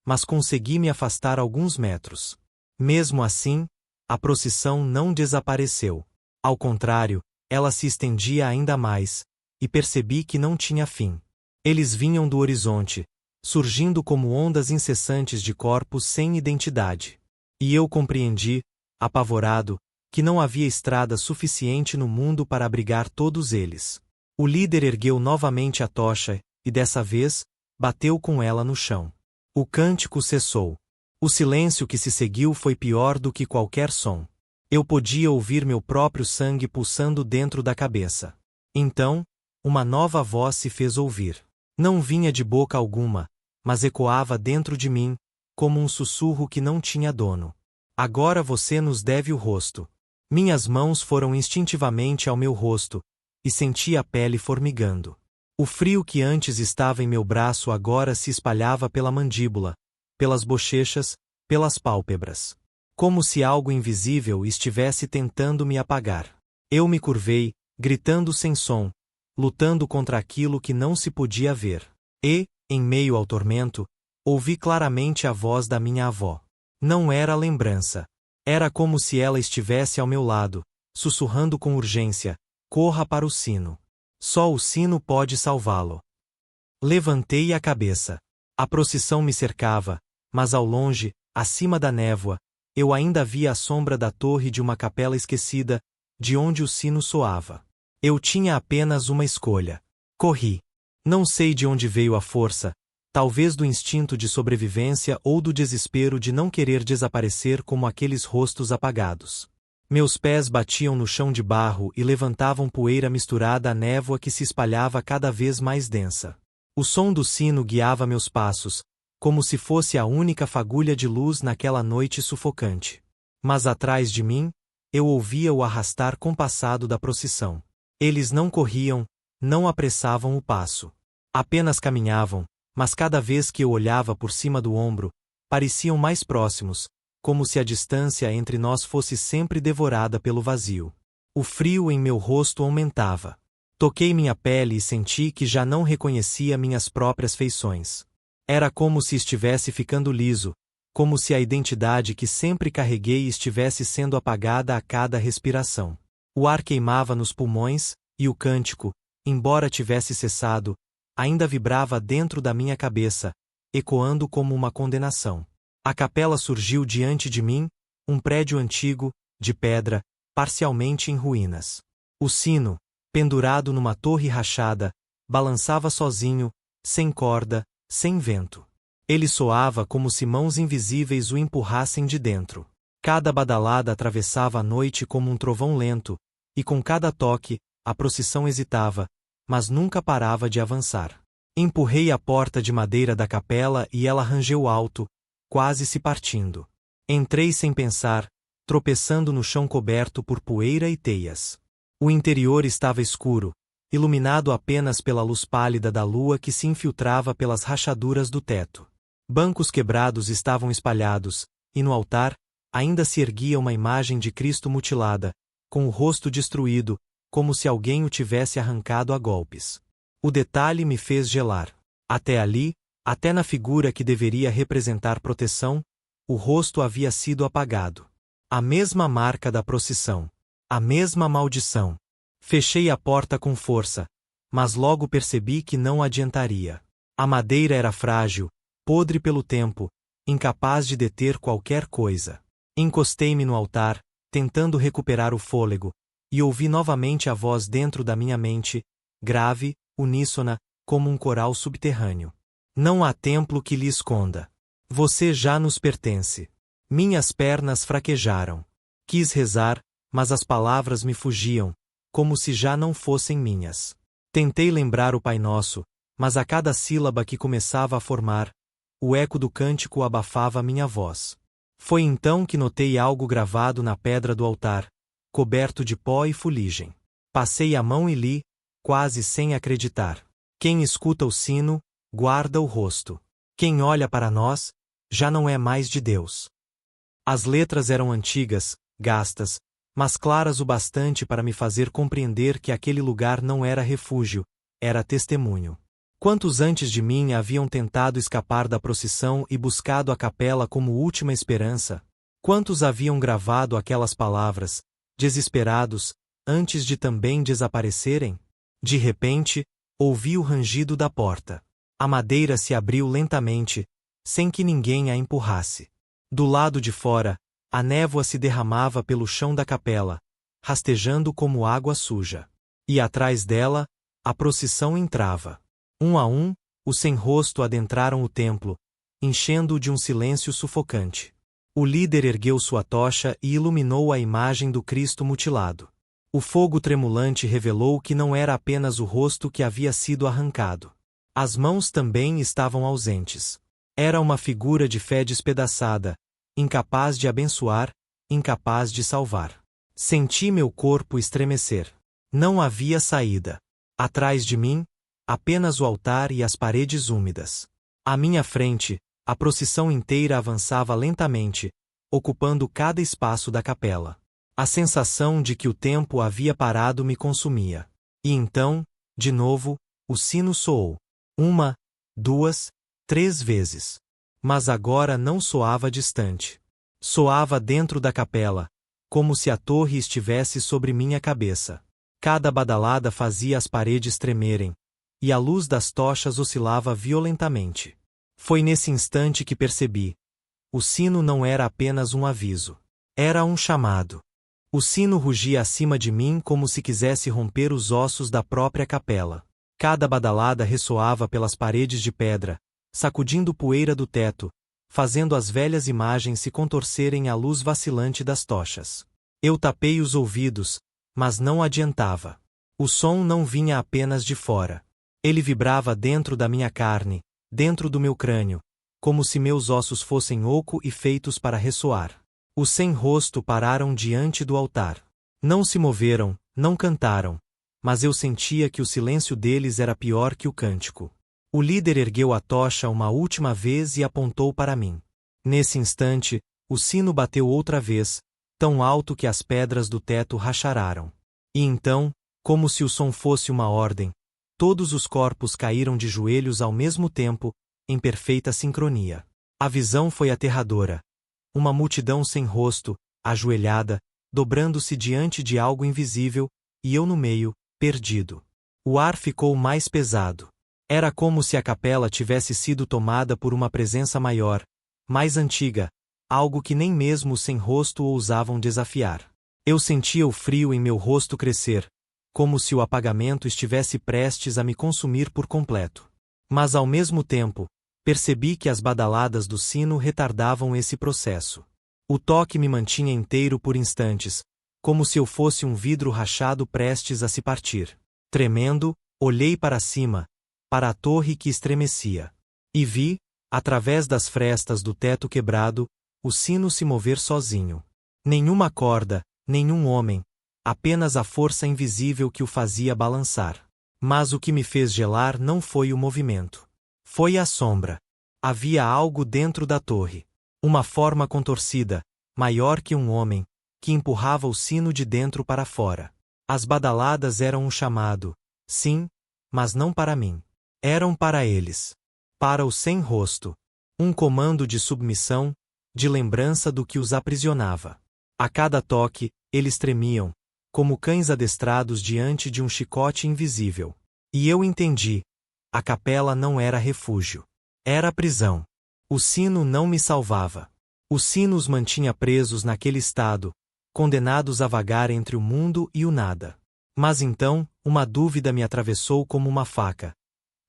A: mas consegui me afastar alguns metros. Mesmo assim, a procissão não desapareceu. Ao contrário, ela se estendia ainda mais, e percebi que não tinha fim. Eles vinham do horizonte, surgindo como ondas incessantes de corpos sem identidade. E eu compreendi, apavorado, que não havia estrada suficiente no mundo para abrigar todos eles. O líder ergueu novamente a tocha, e dessa vez, bateu com ela no chão. O cântico cessou. O silêncio que se seguiu foi pior do que qualquer som. Eu podia ouvir meu próprio sangue pulsando dentro da cabeça. Então, uma nova voz se fez ouvir. Não vinha de boca alguma, mas ecoava dentro de mim, como um sussurro que não tinha dono. Agora você nos deve o rosto. Minhas mãos foram instintivamente ao meu rosto, e senti a pele formigando. O frio que antes estava em meu braço agora se espalhava pela mandíbula, pelas bochechas, pelas pálpebras. Como se algo invisível estivesse tentando me apagar. Eu me curvei, gritando sem som, lutando contra aquilo que não se podia ver. E, em meio ao tormento, ouvi claramente a voz da minha avó. Não era lembrança. Era como se ela estivesse ao meu lado, sussurrando com urgência: corra para o sino. Só o sino pode salvá-lo. Levantei a cabeça. A procissão me cercava, mas ao longe, acima da névoa, eu ainda via a sombra da torre de uma capela esquecida, de onde o sino soava. Eu tinha apenas uma escolha. Corri. Não sei de onde veio a força, talvez do instinto de sobrevivência ou do desespero de não querer desaparecer como aqueles rostos apagados. Meus pés batiam no chão de barro e levantavam poeira misturada à névoa que se espalhava cada vez mais densa. O som do sino guiava meus passos, como se fosse a única fagulha de luz naquela noite sufocante. Mas atrás de mim, eu ouvia o arrastar compassado da procissão. Eles não corriam, não apressavam o passo. Apenas caminhavam, mas cada vez que eu olhava por cima do ombro, pareciam mais próximos, como se a distância entre nós fosse sempre devorada pelo vazio. O frio em meu rosto aumentava. Toquei minha pele e senti que já não reconhecia minhas próprias feições. Era como se estivesse ficando liso, como se a identidade que sempre carreguei estivesse sendo apagada a cada respiração. O ar queimava nos pulmões, e o cântico, embora tivesse cessado, ainda vibrava dentro da minha cabeça, ecoando como uma condenação. A capela surgiu diante de mim, um prédio antigo, de pedra, parcialmente em ruínas. O sino, pendurado numa torre rachada, balançava sozinho, sem corda, sem vento. Ele soava como se mãos invisíveis o empurrassem de dentro. Cada badalada atravessava a noite como um trovão lento, e com cada toque, a procissão hesitava, mas nunca parava de avançar. Empurrei a porta de madeira da capela e ela rangeu alto, quase se partindo. Entrei sem pensar, tropeçando no chão coberto por poeira e teias. O interior estava escuro, iluminado apenas pela luz pálida da lua que se infiltrava pelas rachaduras do teto. Bancos quebrados estavam espalhados, e no altar, ainda se erguia uma imagem de Cristo mutilada, com o rosto destruído, como se alguém o tivesse arrancado a golpes. O detalhe me fez gelar. Até ali, Até na figura que deveria representar proteção, o rosto havia sido apagado. A mesma marca da procissão. A mesma maldição. Fechei a porta com força, mas logo percebi que não adiantaria. A madeira era frágil, podre pelo tempo, incapaz de deter qualquer coisa. Encostei-me no altar, tentando recuperar o fôlego, e ouvi novamente a voz dentro da minha mente, grave, uníssona, como um coral subterrâneo. Não há templo que lhe esconda. Você já nos pertence. Minhas pernas fraquejaram. Quis rezar, mas as palavras me fugiam, como se já não fossem minhas. Tentei lembrar o Pai Nosso, mas a cada sílaba que começava a formar, o eco do cântico abafava minha voz. Foi então que notei algo gravado na pedra do altar, coberto de pó e fuligem. Passei a mão e li, quase sem acreditar. Quem escuta o sino, guarda o rosto. Quem olha para nós, já não é mais de Deus. As letras eram antigas, gastas, mas claras o bastante para me fazer compreender que aquele lugar não era refúgio, era testemunho. Quantos antes de mim haviam tentado escapar da procissão e buscado a capela como última esperança? Quantos haviam gravado aquelas palavras, desesperados, antes de também desaparecerem? De repente, ouvi o rangido da porta. A madeira se abriu lentamente, sem que ninguém a empurrasse. Do lado de fora, a névoa se derramava pelo chão da capela, rastejando como água suja. E atrás dela, a procissão entrava. Um a um, os sem-rosto adentraram o templo, enchendo-o de um silêncio sufocante. O líder ergueu sua tocha e iluminou a imagem do Cristo mutilado. O fogo tremulante revelou que não era apenas o rosto que havia sido arrancado. As mãos também estavam ausentes. Era uma figura de fé despedaçada, incapaz de abençoar, incapaz de salvar. Senti meu corpo estremecer. Não havia saída. Atrás de mim, apenas o altar e as paredes úmidas. À minha frente, a procissão inteira avançava lentamente, ocupando cada espaço da capela. A sensação de que o tempo havia parado me consumia. E então, de novo, o sino soou. 1, 2, 3 vezes. Mas agora não soava distante. Soava dentro da capela, como se a torre estivesse sobre minha cabeça. Cada badalada fazia as paredes tremerem, e a luz das tochas oscilava violentamente. Foi nesse instante que percebi. O sino não era apenas um aviso. Era um chamado. O sino rugia acima de mim como se quisesse romper os ossos da própria capela. Cada badalada ressoava pelas paredes de pedra, sacudindo poeira do teto, fazendo as velhas imagens se contorcerem à luz vacilante das tochas. Eu tapei os ouvidos, mas não adiantava. O som não vinha apenas de fora. Ele vibrava dentro da minha carne, dentro do meu crânio, como se meus ossos fossem oco e feitos para ressoar. Os sem-rosto pararam diante do altar. Não se moveram, não cantaram, mas eu sentia que o silêncio deles era pior que o cântico. O líder ergueu a tocha uma última vez e apontou para mim. Nesse instante, o sino bateu outra vez, tão alto que as pedras do teto rachararam. E então, como se o som fosse uma ordem, todos os corpos caíram de joelhos ao mesmo tempo, em perfeita sincronia. A visão foi aterradora. Uma multidão sem rosto, ajoelhada, dobrando-se diante de algo invisível, e eu no meio, perdido. O ar ficou mais pesado. Era como se a capela tivesse sido tomada por uma presença maior, mais antiga, algo que nem mesmo os sem rosto ousavam desafiar. Eu sentia o frio em meu rosto crescer, como se o apagamento estivesse prestes a me consumir por completo. Mas ao mesmo tempo, percebi que as badaladas do sino retardavam esse processo. O toque me mantinha inteiro por instantes, como se eu fosse um vidro rachado prestes a se partir. Tremendo, olhei para cima, para a torre que estremecia. E vi, através das frestas do teto quebrado, o sino se mover sozinho. Nenhuma corda, nenhum homem, apenas a força invisível que o fazia balançar. Mas o que me fez gelar não foi o movimento. Foi a sombra. Havia algo dentro da torre. Uma forma contorcida, maior que um homem, que empurrava o sino de dentro para fora. As badaladas eram um chamado, sim, mas não para mim. Eram para eles. Para o sem rosto. Um comando de submissão, de lembrança do que os aprisionava. A cada toque, eles tremiam, como cães adestrados diante de um chicote invisível. E eu entendi. A capela não era refúgio. Era prisão. O sino não me salvava. O sino os mantinha presos naquele estado, condenados a vagar entre o mundo e o nada. Mas então, uma dúvida me atravessou como uma faca.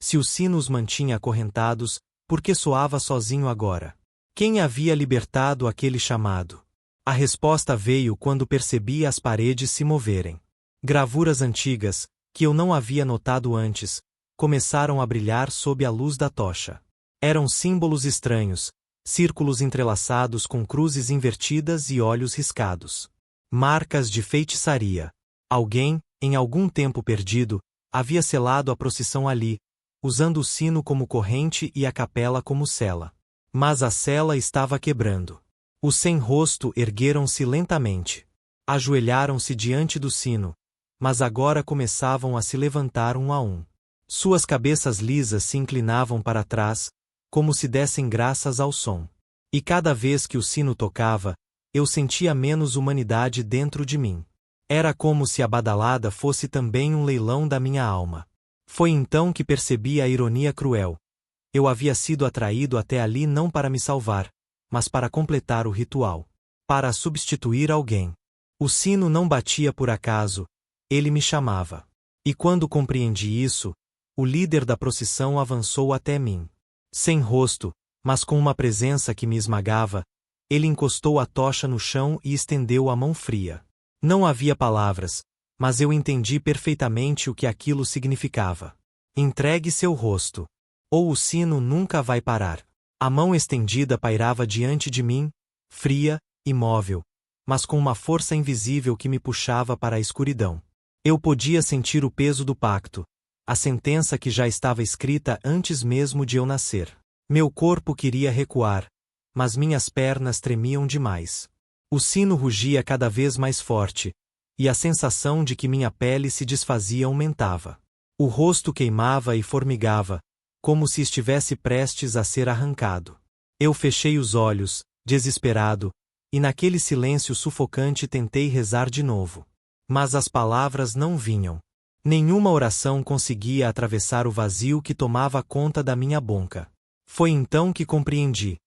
A: Se o sino os mantinha acorrentados, por que soava sozinho agora? Quem havia libertado aquele chamado? A resposta veio quando percebi as paredes se moverem. Gravuras antigas, que eu não havia notado antes, começaram a brilhar sob a luz da tocha. Eram símbolos estranhos, círculos entrelaçados com cruzes invertidas e olhos riscados. Marcas de feitiçaria. Alguém, em algum tempo perdido, havia selado a procissão ali, usando o sino como corrente e a capela como sela. Mas a sela estava quebrando. Os sem rosto ergueram-se lentamente. Ajoelharam-se diante do sino, mas agora começavam a se levantar um a um. Suas cabeças lisas se inclinavam para trás, como se dessem graças ao som. E cada vez que o sino tocava, eu sentia menos humanidade dentro de mim. Era como se a badalada fosse também um leilão da minha alma. Foi então que percebi a ironia cruel. Eu havia sido atraído até ali não para me salvar, mas para completar o ritual. Para substituir alguém. O sino não batia por acaso, ele me chamava. E quando compreendi isso, o líder da procissão avançou até mim. Sem rosto, mas com uma presença que me esmagava, ele encostou a tocha no chão e estendeu a mão fria. Não havia palavras, mas eu entendi perfeitamente o que aquilo significava. Entregue seu rosto, ou o sino nunca vai parar. A mão estendida pairava diante de mim, fria, imóvel, mas com uma força invisível que me puxava para a escuridão. Eu podia sentir o peso do pacto, a sentença que já estava escrita antes mesmo de eu nascer. Meu corpo queria recuar, mas minhas pernas tremiam demais. O sino rugia cada vez mais forte, e a sensação de que minha pele se desfazia aumentava. O rosto queimava e formigava, como se estivesse prestes a ser arrancado. Eu fechei os olhos, desesperado, e naquele silêncio sufocante tentei rezar de novo. Mas as palavras não vinham. Nenhuma oração conseguia atravessar o vazio que tomava conta da minha boca. Foi então que compreendi.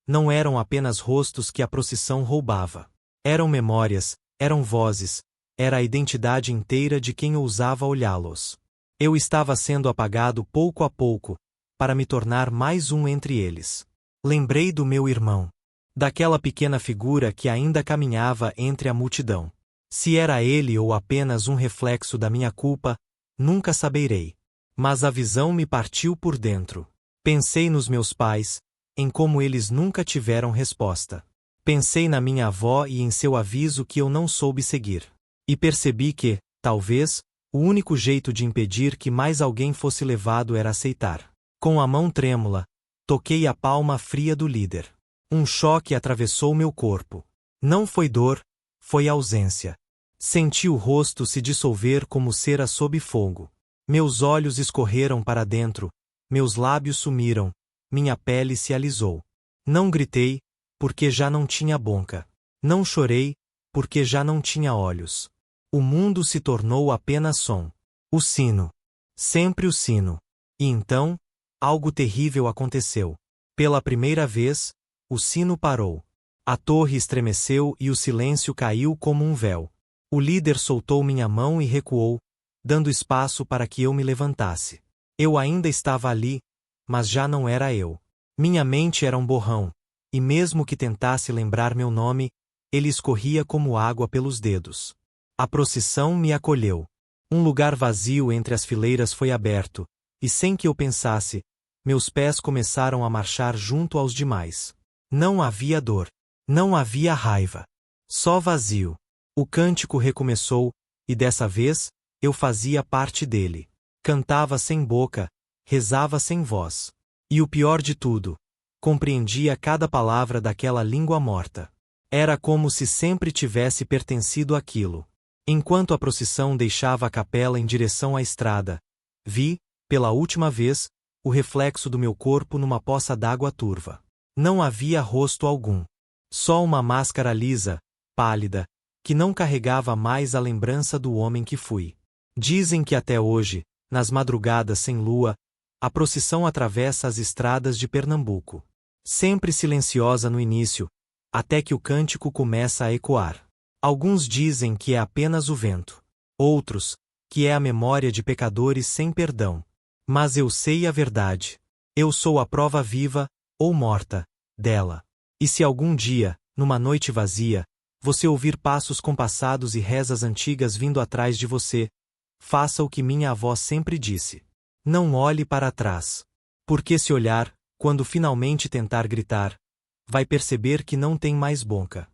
A: Não eram apenas rostos que a procissão roubava. Eram memórias, eram vozes, era a identidade inteira de quem ousava olhá-los. Eu estava sendo apagado pouco a pouco, para me tornar mais um entre eles. Lembrei do meu irmão. Daquela pequena figura que ainda caminhava entre a multidão. Se era ele ou apenas um reflexo da minha culpa, nunca saberei. Mas a visão me partiu por dentro. Pensei nos meus pais, em como eles nunca tiveram resposta. Pensei na minha avó e em seu aviso que eu não soube seguir. E percebi que, talvez, o único jeito de impedir que mais alguém fosse levado era aceitar. Com a mão trêmula, toquei a palma fria do líder. Um choque atravessou meu corpo. Não foi dor, foi ausência. Senti o rosto se dissolver como cera sob fogo. Meus olhos escorreram para dentro, meus lábios sumiram, minha pele se alisou. Não gritei, porque já não tinha boca. Não chorei, porque já não tinha olhos. O mundo se tornou apenas som. O sino. Sempre o sino. E então, algo terrível aconteceu. Pela primeira vez, o sino parou. A torre estremeceu e o silêncio caiu como um véu. O líder soltou minha mão e recuou, dando espaço para que eu me levantasse. Eu ainda estava ali, mas já não era eu. Minha mente era um borrão, e mesmo que tentasse lembrar meu nome, ele escorria como água pelos dedos. A procissão me acolheu. Um lugar vazio entre as fileiras foi aberto, e sem que eu pensasse, meus pés começaram a marchar junto aos demais. Não havia dor. Não havia raiva. Só vazio. O cântico recomeçou, e dessa vez, eu fazia parte dele. Cantava sem boca, rezava sem voz. E o pior de tudo, compreendia cada palavra daquela língua morta. Era como se sempre tivesse pertencido àquilo. Enquanto a procissão deixava a capela em direção à estrada, vi, pela última vez, o reflexo do meu corpo numa poça d'água turva. Não havia rosto algum. Só uma máscara lisa, pálida, que não carregava mais a lembrança do homem que fui. Dizem que até hoje, nas madrugadas sem lua, a procissão atravessa as estradas de Pernambuco. Sempre silenciosa no início, até que o cântico começa a ecoar. Alguns dizem que é apenas o vento. Outros, que é a memória de pecadores sem perdão. Mas eu sei a verdade. Eu sou a prova viva, ou morta, dela. E se algum dia, numa noite vazia, você ouvir passos compassados e rezas antigas vindo atrás de você, faça o que minha avó sempre disse. Não olhe para trás. Porque se olhar, quando finalmente tentar gritar, vai perceber que não tem mais boca.